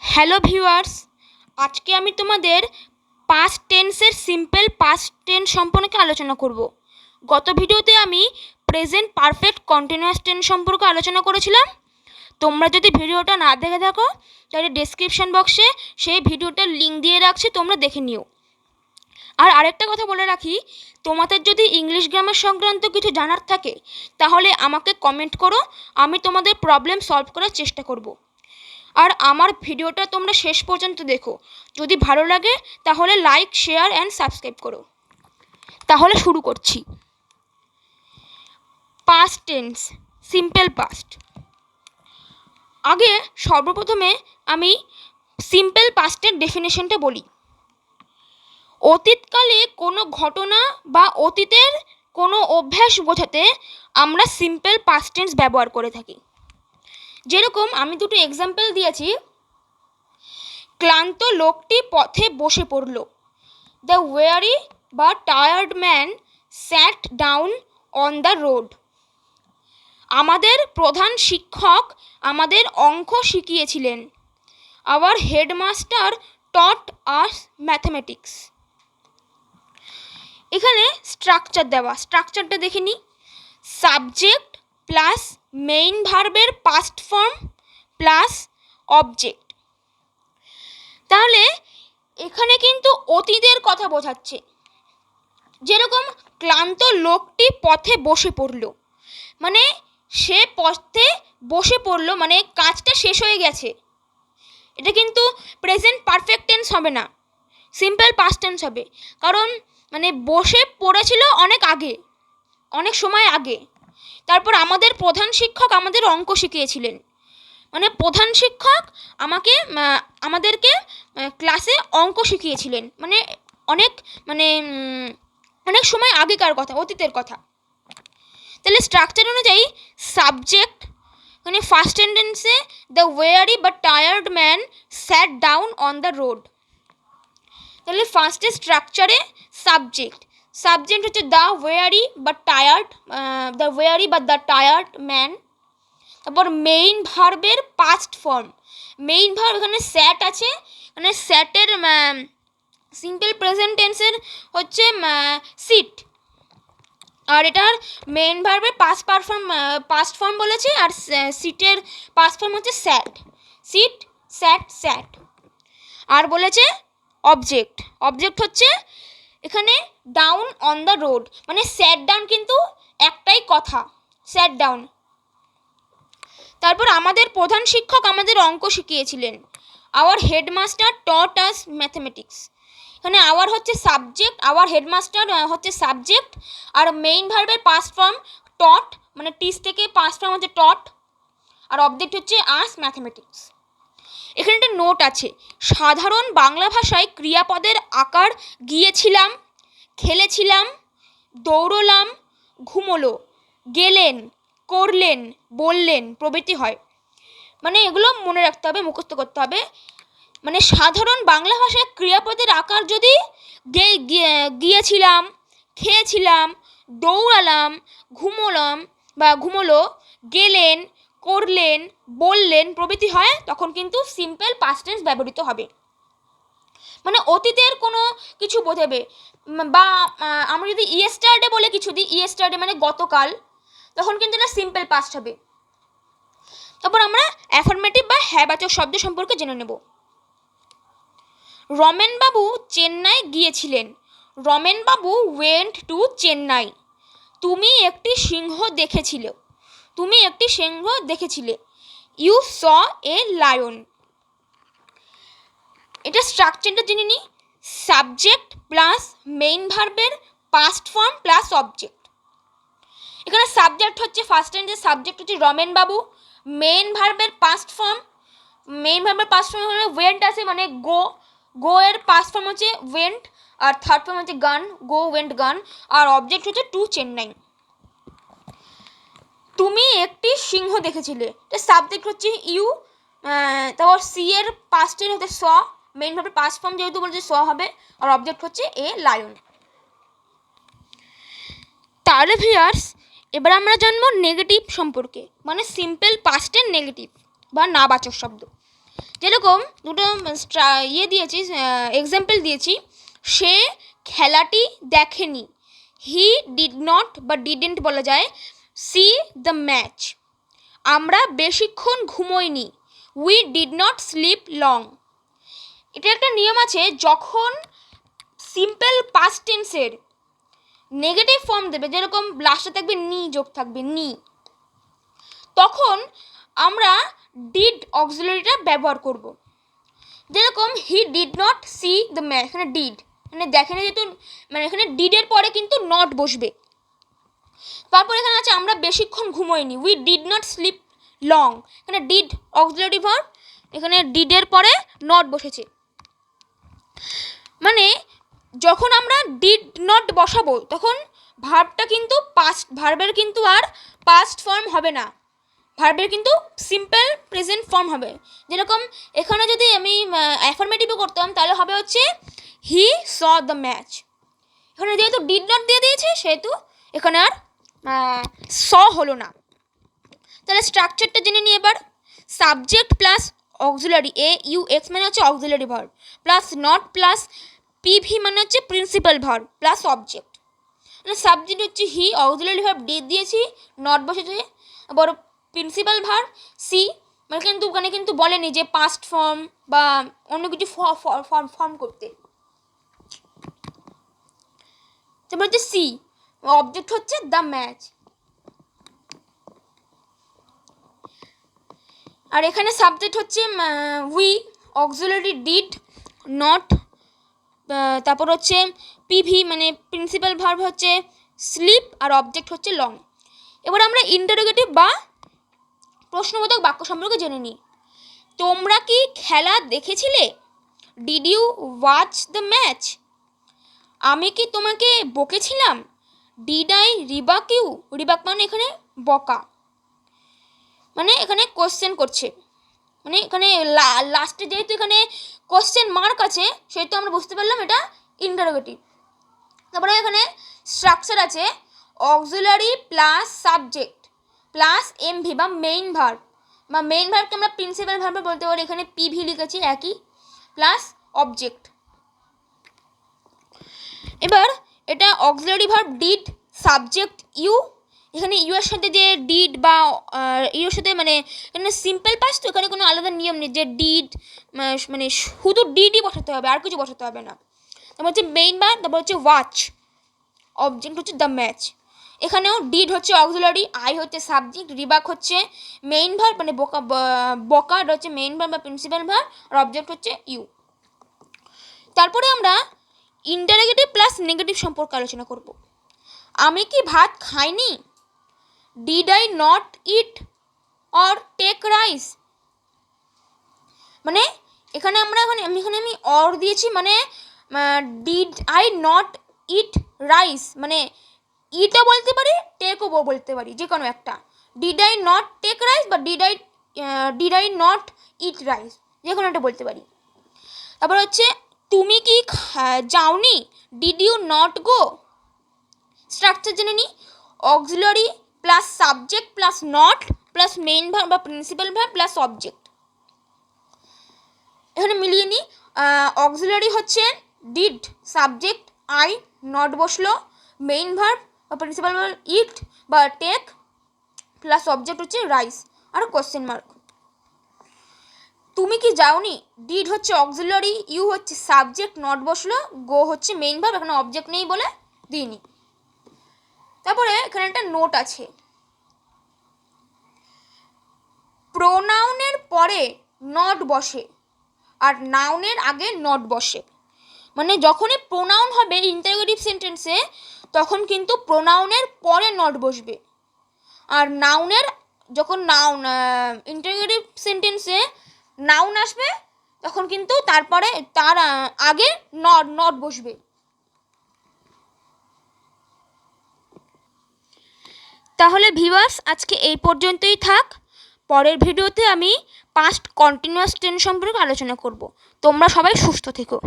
Hello viewers, আজকে আমি তোমাদের পাস্ট টেন্সের সিম্পল পাস্ট টেন্স সম্পর্কে আলোচনা করব। গত ভিডিওতে আমি প্রেজেন্ট পারফেক্ট কন্টিনিউয়াস টেন্স সম্পর্কে আলোচনা করেছিলাম। তোমরা যদি ভিডিওটা না দেখে থাকো তাহলে ডেসক্রিপশন বক্সে সেই ভিডিওটার লিঙ্ক দিয়ে রাখছি, তোমরা দেখে নিও। আর আরেকটা কথা বলে রাখি, তোমাদের যদি ইংলিশ গ্রামার সংক্রান্ত কিছু জানার থাকে তাহলে আমাকে কমেন্ট করো, আমি তোমাদের প্রবলেম সলভ করার চেষ্টা করব। আর আমার ভিডিওটা তোমরা শেষ পর্যন্ত দেখো, যদি ভালো লাগে তাহলে লাইক, শেয়ার অ্যান্ড সাবস্ক্রাইব করো। তাহলে শুরু করছি। Past tense, simple past. আগে সর্বপ্রথমে আমি সিম্পল পাস্টের ডেফিনেশনটা বলি। অতীতকালে কোনো ঘটনা বা অতীতের কোনো অভ্যাস বোঝাতে আমরা সিম্পল পাস্ট টেন্স ব্যবহার করে থাকি। যেরকম আমি দুটো এক্সাম্পল দিয়েছি। ক্লান্ত লোকটি পথে বসে পড়ল। দ্য ওয়ারি বা tired man sat down on the road. আমাদের প্রধান শিক্ষক আমাদের অঙ্ক শিখিয়েছিলেন। Our headmaster taught us mathematics. এখানে স্ট্রাকচার দেওয়া, স্ট্রাকচারটা দেখে নিই। সাবজেক্ট প্লাস মেইন ভার্বের পাস্ট ফর্ম প্লাস অবজেক্ট। তাহলে এখানে কিন্তু অতীতের কথা বোঝাচ্ছে। যেরকম ক্লান্ত লোকটি পথে বসে পড়ল, মানে সে পথে বসে পড়ল, মানে কাজটা শেষ হয়ে গেছে। এটা কিন্তু প্রেজেন্ট পারফেক্ট টেন্স হবে না, সিম্পল পাস্ট টেন্স হবে। কারণ মানে বসে পড়েছিল অনেক আগে, অনেক সময় আগে। তারপর আমাদের প্রধান শিক্ষক আমাদের অঙ্ক শিখিয়েছিলেন, মানে প্রধান শিক্ষক আমাদেরকে ক্লাসে অঙ্ক শিখিয়েছিলেন, মানে অনেক মানে অনেক সময় আগেকার কথা, অতীতের কথা। তাহলে স্ট্রাকচার অনুযায়ী সাবজেক্ট, মানে ফার্স্ট সেন্টেন্সে দ্য ওয়ারি বা tired man sat down on the road. তাহলে ফার্স্টে স্ট্রাকচারে সাবজেক্ট, সাবজেক্ট হচ্ছে দ্য ওয়ারি বা টায়ার্ড, দ্য ওয়ারি বা দ্য টায়ার্ড ম্যান। তারপর মেইন ভার্বের পাস্ট ফর্ম, মেইন ভার্ব এখানে স্যাট আছে, মানে স্যাটের সিম্পল প্রেজেন্ট টেন্সের হচ্ছে সিট, আর এটার মেইন ভার্বের পাস্ট ফর্ম বলেছে, আর সিটের পাস্ট ফর্ম হচ্ছে স্যাট, সিট স্যাট স্যাট। আর বলেছে অবজেক্ট, অবজেক্ট হচ্ছে এখানে ডাউন অন দ্য রোড, মানে স্যাট ডাউন কিন্তু একটাই কথা, স্যাট ডাউন। তারপর আমাদের প্রধান শিক্ষক আমাদের অঙ্ক শিখিয়েছিলেন। Our headmaster taught us mathematics. এখানে আওয়ার হচ্ছে সাবজেক্ট, আওয়ার হেডমাস্টার হচ্ছে সাবজেক্ট, আর মেইন ভার্বের পাস্ট ফর্ম টট, মানে টিস থেকে পাস্ট ফর্ম হচ্ছে টট, আর অবজেক্ট হচ্ছে আস ম্যাথমেটিক্স। এখানে একটা নোট আছে, সাধারণ বাংলা ভাষায় ক্রিয়াপদের আকার গিয়েছিলাম, খেলেছিলাম, দৌড়লাম, ঘুমোলো, গেলেন, করলেন, বললেন প্রভৃতি হয়। মানে এগুলো মনে রাখতে হবে, মুখস্থ করতে হবে। মানে সাধারণ বাংলা ভাষায় ক্রিয়াপদের আকার যদি গিয়েছিলাম, খেয়েছিলাম, দৌড়ালাম, ঘুমোলাম বা ঘুমোলো, গেলেন, করলেন, বললেন প্রভৃতি হয়, তখন কিন্তু সিম্পল পাস্ট টেন্স ব্যবহৃত হবে। মানে অতীতের কোনো কিছু বোঝাবে। বা আমরা যদি ইয়েস্টারডে বলে কিছু দিই, ইয়েস্টারডে মানে গতকাল, তখন কিন্তু এটা সিম্পল পাস্ট হবে। তারপর আমরা অ্যাফার্মেটিভ বা হ্যাবাচক শব্দ সম্পর্কে জেনে নেব। রমেনবাবু চেন্নাই গিয়েছিলেন। Ramenbabu went to Chennai. তুমি একটি সিংহ দেখেছিলে, তুমি একটি সিংহ দেখেছিলে। You saw a lion. এটা স্ট্রাকচারটা জেনে নিই। সাবজেক্ট প্লাস মেইন ভার্বের পাস্ট ফর্ম প্লাস অবজেক্ট। এখানে সাবজেক্ট হচ্ছে ফার্স্ট টেন্সের সাবজেক্ট হচ্ছে রমেনবাবু, মেইন ভার্বের পাস্ট ফর্ম, মেইন ভার্বের পাস্ট ফর্ম হলে ওয়েন্ট আছে, মানে গো, গো এর পাস্ট ফর্ম হচ্ছে ওয়েন্ট, আর থার্ড ফর্ম হচ্ছে গান, গো ওয়েন্ট গান, আর অবজেক্ট হচ্ছে টু চেন্নাই। তুমি একটি সিংহ দেখেছিলে, এটা সাবজেক্ট হচ্ছে ইউ, তারপর সি এর পাস্টের হচ্ছে স, মেইন ভার্বের পাস্ট ফর্ম যেহেতু বলছে স হবে, আর অবজেক্ট হচ্ছে এ লায়ন। তাহলে ভিউয়ার্স, এবার আমরা জানবো নেগেটিভ সম্পর্কে, মানে সিম্পল পাস্টের নেগেটিভ বা নাবাচক শব্দ। যেরকম দুটো দিয়েছি, এক্সাম্পল দিয়েছি, সে খেলাটি দেখেনি, হি ডিড নট বা ডিডেন্ট বলা যায়, সি দ্য ম্যাচ। আমরা বেশিক্ষণ ঘুমোইনি, we did not sleep long. এটা একটা নিয়ম আছে, যখন সিম্পল পাস্ট টেন্সের নেগেটিভ ফর্ম দেবে, যেরকম লাস্টে থাকবে নি, যোগ থাকবে নি, তখন আমরা ডিড অক্সিলারিটা ব্যবহার করব। যেরকম হি did not C the match, এখানে ডিড মানে দেখেনি, যেহেতু মানে এখানে ডিডের পরে কিন্তু নট বসবে। তারপর এখানে আছে আমরা বেশিক্ষণ ঘুমোইনি, we did not sleep long, এখানে ডিড অক্সিলারি ভার্ব, এখানে ডিডের পরে নট বসেছে। মানে যখন আমরা ডিড নট বসাবো তখন ভার্বটা কিন্তু ভার্বের কিন্তু আর পাস্ট ফর্ম হবে না, ভার্বের কিন্তু সিম্পল প্রেজেন্ট ফর্ম হবে। যেরকম এখানে যদি আমি অ্যাফার্মেটিভও করতাম তাহলে হবে হচ্ছে হি স দ্য ম্যাচ। এখানে যেহেতু ডিড নট দিয়ে দিয়েছে সেহেতু এখানে আর স হলো না। তাহলে স্ট্রাকচারটা জেনে নিই এবার। সাবজেক্ট প্লাস অক্সিলারি, AUX মানে হচ্ছে auxiliary verb, plus not plus PV মানে হচ্ছে প্রিন্সিপাল ভার্ব, প্লাস অবজেক্ট। মানে সাবজেক্ট হচ্ছে হি, অক্সিলারি ভার্ব ডিড দিয়েছি, নট বসেছে, আবার প্রিন্সিপাল ভার্ব সি, মানে কিন্তু ওখানে কিন্তু বলেনি যে পাস্ট ফর্ম বা অন্য কিছু ফর্ম করতে। তারপর হচ্ছে সি, অবজেক্ট হচ্ছে দ্য ম্যাচ। আর এখানে সাবজেক্ট হচ্ছে উই, অক্সিলারি ডিড, নট, তারপর হচ্ছে PV মানে প্রিন্সিপাল ভার্ব হচ্ছে স্লিপ, আর অবজেক্ট হচ্ছে লং। এবার আমরা ইন্টারোগেটিভ বা প্রশ্নবোধক বাক্য সম্পর্কে জেনে নিই। তোমরা কি খেলা দেখেছিলে? Did you watch the match? আমি কি তোমাকে বকেছিলাম? Did I rebuke you? Rebuke মানে এখানে বকা, মানে এখানে কোশ্চেন করছে, মানে এখানে লাস্টে যেহেতু এখানে কোশ্চেন মার্ক আছে সেহেতু আমরা বুঝতে পারলাম এটা ইন্টারোগেটিভ। তারপরে এখানে স্ট্রাকচার আছে auxiliary plus subject plus MV বা মেইন ভার্ব, বা মেইন ভার্বকে আমরা প্রিন্সিপাল ভার্ব বলতে পারি, এখানে PV লিখেছি একই, প্লাস অবজেক্ট। এবার এটা auxiliary verb did, subject you, এখানে ইউ এর সাথে যে ডিড বা ইউর সাথে মানে এখানে সিম্পল পাস্ট, তো এখানে কোনো আলাদা নিয়ম নেই যে ডিড মানে শুধু ডিডই বসাতে হবে, আর কিছু বসাতে হবে না। তারপর হচ্ছে মেইন ভার্ব, তারপর হচ্ছে ওয়াচ, অবজেক্ট হচ্ছে দ্য ম্যাচ। এখানেও ডিড হচ্ছে অক্সিলারি, আই হচ্ছে সাবজেক্ট, রিবাক হচ্ছে মেইন ভার্ব মানে বকা হচ্ছে মেইন ভার্ব বা প্রিন্সিপাল ভার্ব, আর অবজেক্ট হচ্ছে ইউ। তারপরে আমরা ইন্টারোগেটিভ প্লাস নেগেটিভ সম্পর্কে আলোচনা করব। আমি কি ভাত খাইনি? Did I not eat or take rice? মানে এখানে আমি অর দিয়েছি, মানে did I not eat rice, মানে ইটও বলতে পারি, টেকও বলতে পারি, যে কোনো একটা। Did I not take rice বা did I not eat rice, যে কোনো একটা বলতে পারি। তারপর হচ্ছে তুমি কি যাওনি? Did you not go? Structure জেনে নিই। Auxiliary plus subject plus not plus main verb বা প্রিন্সিপাল ভার্ব প্লাস অবজেক্ট। এখানে মিলিয়ে নিই। অক্সিলারি হচ্ছে ডিড, সাবজেক্ট আই, নট বসলো, মেইন ভার্ব বা প্রিন্সিপাল ভার্ব ইট বা টেক, প্লাস অবজেক্ট হচ্ছে রাইস আর কোশ্চেন মার্ক। তুমি কি যাওনি? ডিড হচ্ছে অক্সিলারি, ইউ হচ্ছে সাবজেক্ট, নট বসলো, গো হচ্ছে মেইন ভার্ব, এখানে অবজেক্ট নেই বলে দিইনি। তারপরে এখানে একটা নোট আছে, প্রোনাউনের পরে নট বসে আর নাউনের আগে নট বসে। মানে যখনই প্রোনাউন হবে ইন্টারোগেটিভ সেন্টেন্সে তখন কিন্তু প্রোনাউনের পরে নট বসবে, আর নাউনের যখন ইন্টারোগেটিভ সেন্টেন্সে নাউন আসবে তখন কিন্তু তারপরে তার আগে নট বসবে। তাহলে ভিউয়ার্স আজকে এই পর্যন্তই থাক। পরের ভিডিওতে আমি পাস্ট কন্টিনিউয়াস টেন্স সম্পর্কে আলোচনা করব। তোমরা সবাই সুস্থ থেকো।